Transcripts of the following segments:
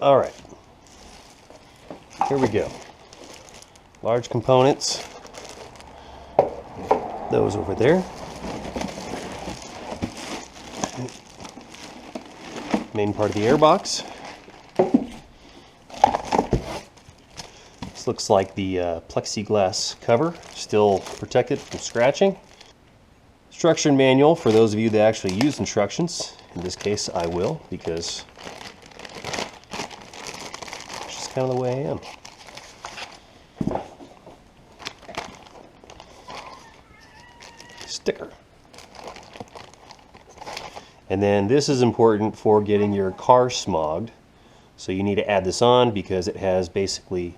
All right, here we go. Large components, those over there. Main part of the airbox. This looks like the plexiglass cover, still protected from scratching. Instruction manual for those of you that actually use instructions. In this case, I will, because it's just kind of the way I am. Sticker. And then this is important for getting your car smogged. So you need to add this on because it has basically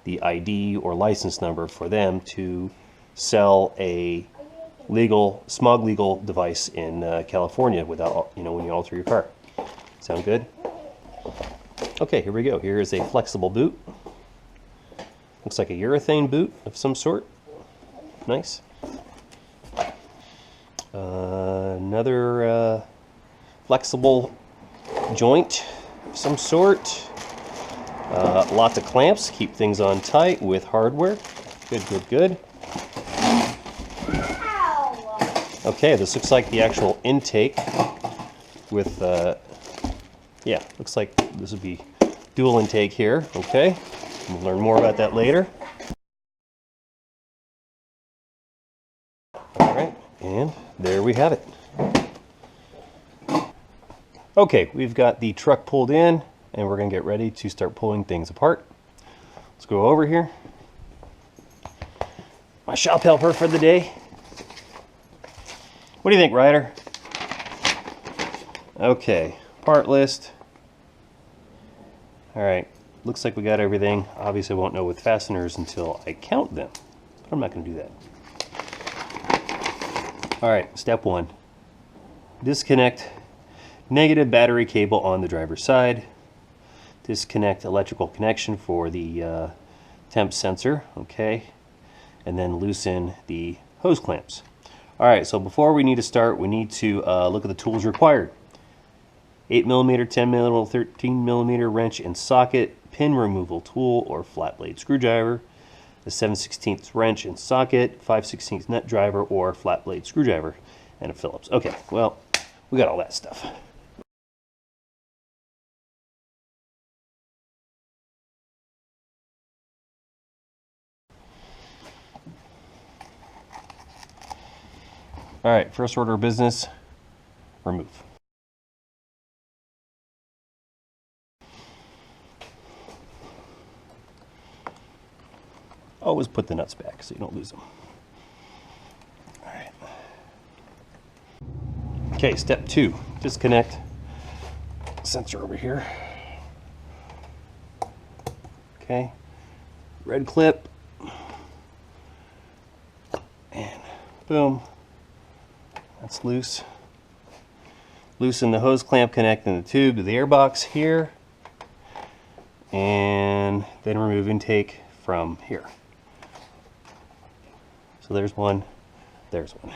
the ID or license number for them to sell a legal, smog legal device in California without, when you alter your car. Sound good? Okay, here we go. Here is a flexible boot. Looks like a urethane boot of some sort. Nice. Another flexible joint of some sort. Lots of clamps, keep things on tight with hardware. Good, good, good. Okay, this looks like the actual intake with, yeah, looks like this would be dual intake here. Okay, we'll learn more about that later. All right, and there we have it. Okay, we've got the truck pulled in, and we're going to get ready to start pulling things apart. Let's go over here. My shop helper for the day. What do you think, Ryder? Okay, part list. All right, looks like we got everything. Obviously, I won't know with fasteners until I count them, but I'm not going to do that. All right, step one. Disconnect negative battery cable on the driver's side. Disconnect electrical connection for the temp sensor, okay, and then loosen the hose clamps. All right, so before we need to start, we need to look at the tools required. 8mm, 10mm, 13mm wrench and socket, pin removal tool or flat blade screwdriver, a 7/16 wrench and socket, 5/16 nut driver or flat blade screwdriver, and a Phillips. Okay, well, we got all that stuff. All right, first order of business, remove. Always put the nuts back so you don't lose them. All right. Okay, step two, disconnect sensor over here. Okay, red clip, and boom. That's loose. Loosen the hose clamp connecting the tube to the airbox here, and then remove intake from here. So there's one, there's one.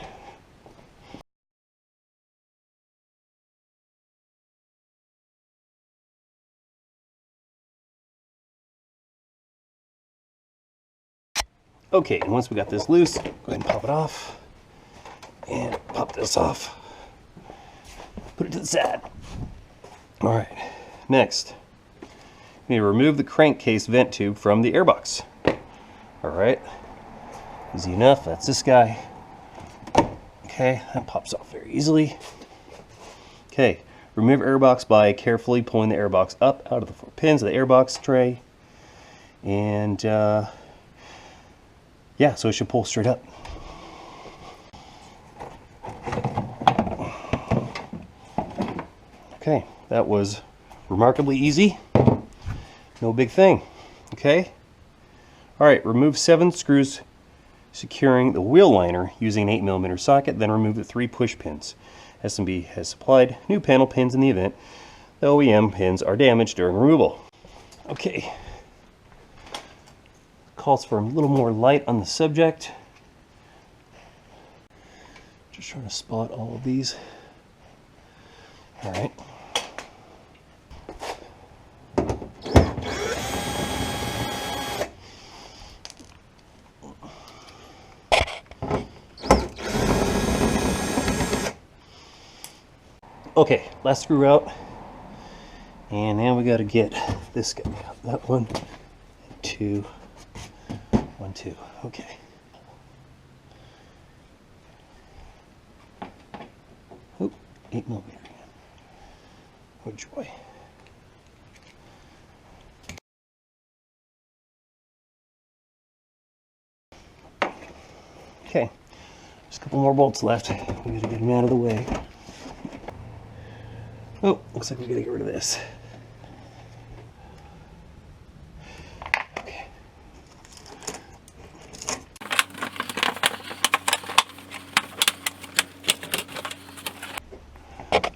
Okay, and once we got this loose, go ahead and pop it off, and pop this off. Put it to the side. All right, next, we need to remove the crankcase vent tube from the airbox. All right, easy enough, that's this guy. Okay, that pops off very easily. Okay, remove airbox by carefully pulling the airbox up out of the 4 pins of the airbox tray. And yeah, so it should pull straight up. Okay, that was remarkably easy. No big thing. Okay. All right, remove 7 screws securing the wheel liner using an 8mm socket, then remove the 3 push pins. S&B has supplied new panel pins in the event the OEM pins are damaged during removal. Okay. Calls for a little more light on the subject. Just trying to spot all of these. All right. Okay, last screw out. And now we got to get this guy out. That one, two, one, two. Okay. Oop, 8mm. Oh joy. Okay, there's a couple more bolts left. We gotta get them out of the way. Oh, looks like we gotta get rid of this. Okay.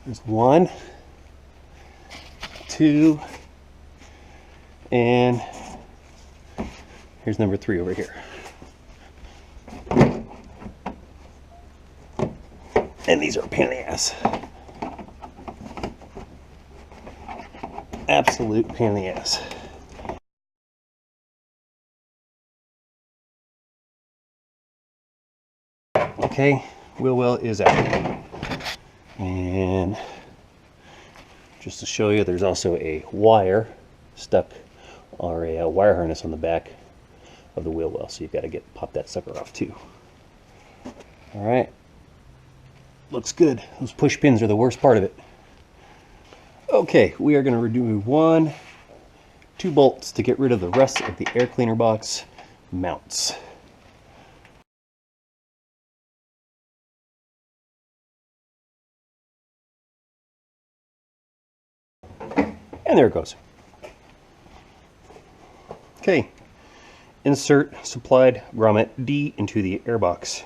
There's one, two, and here's number 3 over here. And these are a pain in the ass. Absolute pain in the ass. Okay, wheel well is out. And just to show you, there's also a wire stuck, or a wire harness on the back of the wheel well, so you've got to pop that sucker off too. All right, looks good. Those push pins are the worst part of it. Okay, we are going to remove 1, 2 bolts to get rid of the rest of the air cleaner box mounts. And there it goes. Okay, insert supplied grommet D into the airbox.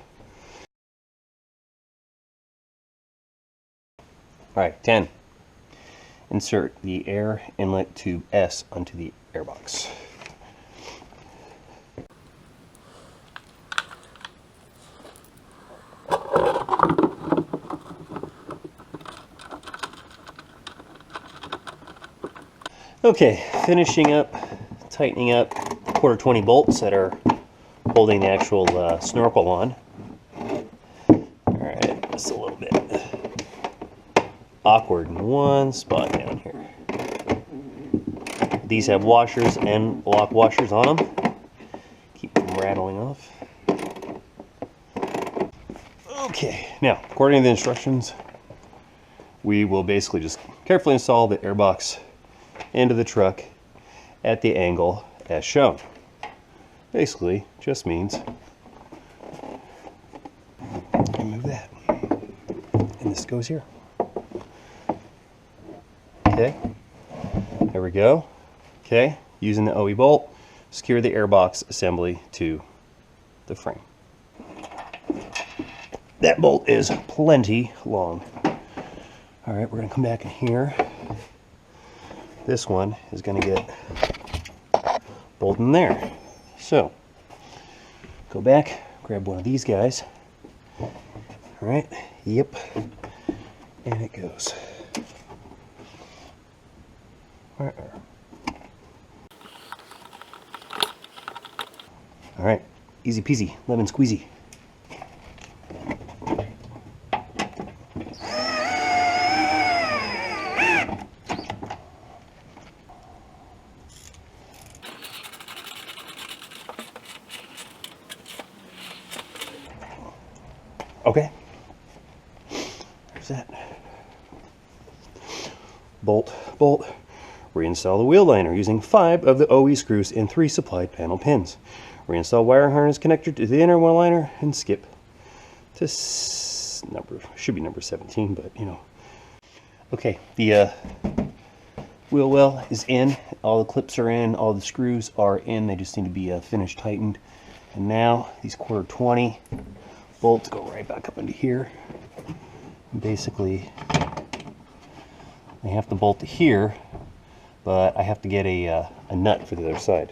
Alright, 10. Insert the air inlet tube S onto the airbox. Okay, finishing up, tightening up quarter 20 bolts that are holding the actual snorkel on. Alright, just a little bit awkward in one spot down here. These have washers and block washers on them. Keep them rattling off. Okay, now, according to the instructions, we will basically just carefully install the airbox into the truck at the angle as shown. Basically, just means remove that. And this goes here. Okay, there we go. Okay, using the OE bolt, secure the airbox assembly to the frame. That bolt is plenty long. All right, we're gonna come back in here. This one is gonna get bolted in there. So, go back, grab one of these guys. All right, yep, and it goes. All right, easy peasy, lemon squeezy. Okay, there's that. Bolt, bolt. Reinstall the wheel liner using 5 of the OE screws and 3 supplied panel pins. Reinstall wire harness connector to the inner wheel liner and skip to should be number 17, but you know. Okay, the wheel well is in. All the clips are in. All the screws are in. They just need to be finished tightened. And now these quarter 20 bolts go right back up into here. And basically, I have to bolt to here, but I have to get a nut for the other side.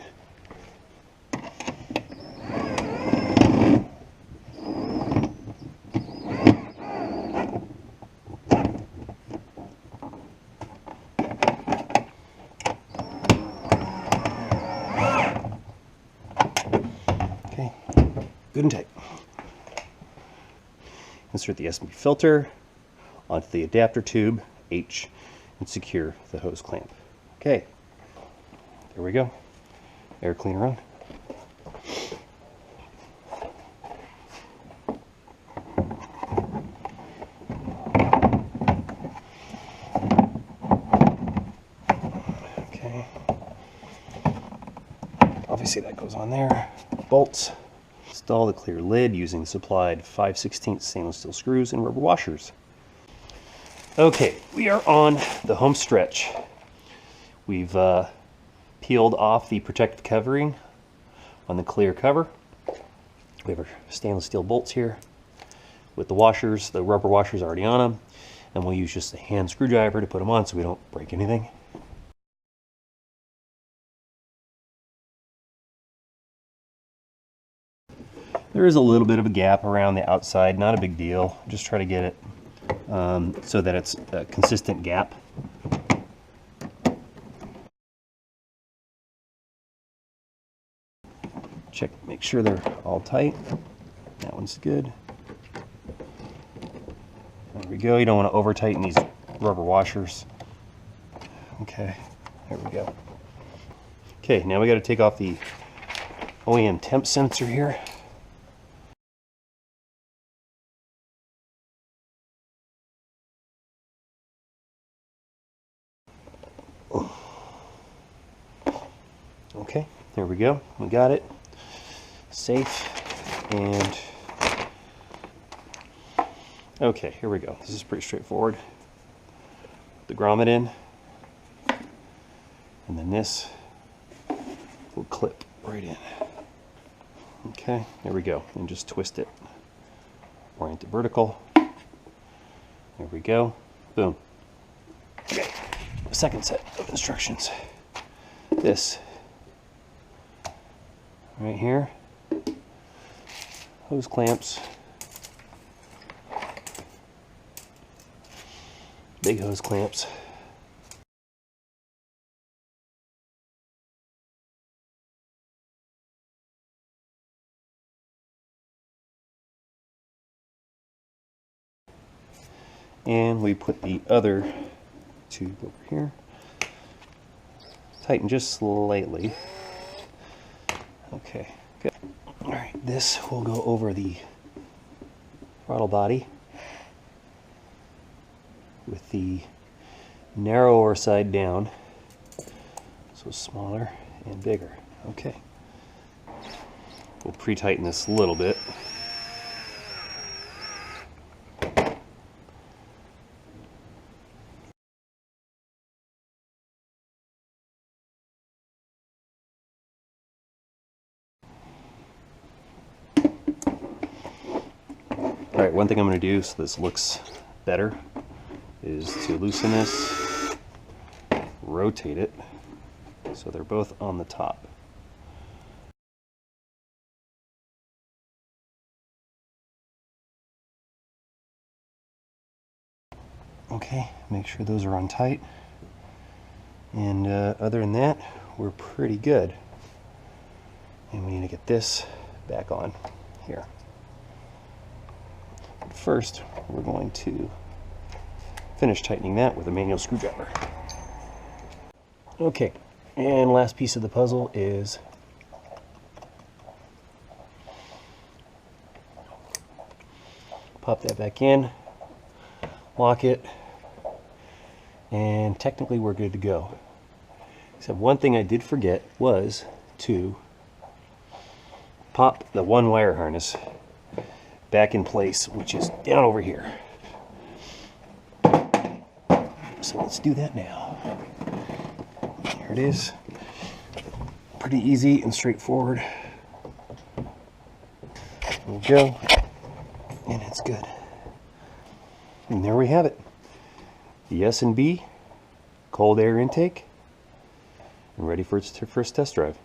Okay, good and tight. Insert the S&B filter onto the adapter tube H and secure the hose clamp. Okay, there we go. Air cleaner on. Okay. Obviously that goes on there. Bolts. Install the clear lid using supplied 5/16 stainless steel screws and rubber washers. Okay, we are on the home stretch. We've peeled off the protective covering on the clear cover. We have our stainless steel bolts here with the washers, the rubber washers already on them, and we'll use just a hand screwdriver to put them on so we don't break anything. There is a little bit of a gap around the outside, not a big deal. Just try to get it so that it's a consistent gap. Check, make sure they're all tight. That one's good. There we go. You don't want to over tighten these rubber washers. Okay, there we go. Okay, now we got to take off the OEM temp sensor here. Okay, there we go. We got it. Safe. And okay, here we go. This is pretty straightforward. Put the grommet in, and then this will clip right in. Okay, there we go. And just twist it. Orient it vertical. There we go. Boom. Okay, a second set of instructions. This right here, hose clamps, big hose clamps, and we put the other tube over here, tighten just slightly. Okay, good. All right, this will go over the throttle body with the narrower side down, so smaller and bigger. Okay, we'll pre-tighten this a little bit. Alright, one thing I'm going to do so this looks better is to loosen this, rotate it, so they're both on the top. Okay, make sure those are on tight. And other than that, we're pretty good. And we need to get this back on here. First, we're going to finish tightening that with a manual screwdriver. Okay, and last piece of the puzzle is pop that back in, lock it, and technically we're good to go. Except one thing I did forget was to pop the one wire harness back in place, which is down over here. So let's do that now. Here it is. Pretty easy and straightforward. There we go. And it's good. And there we have it. The S&B cold air intake, and ready for its first test drive.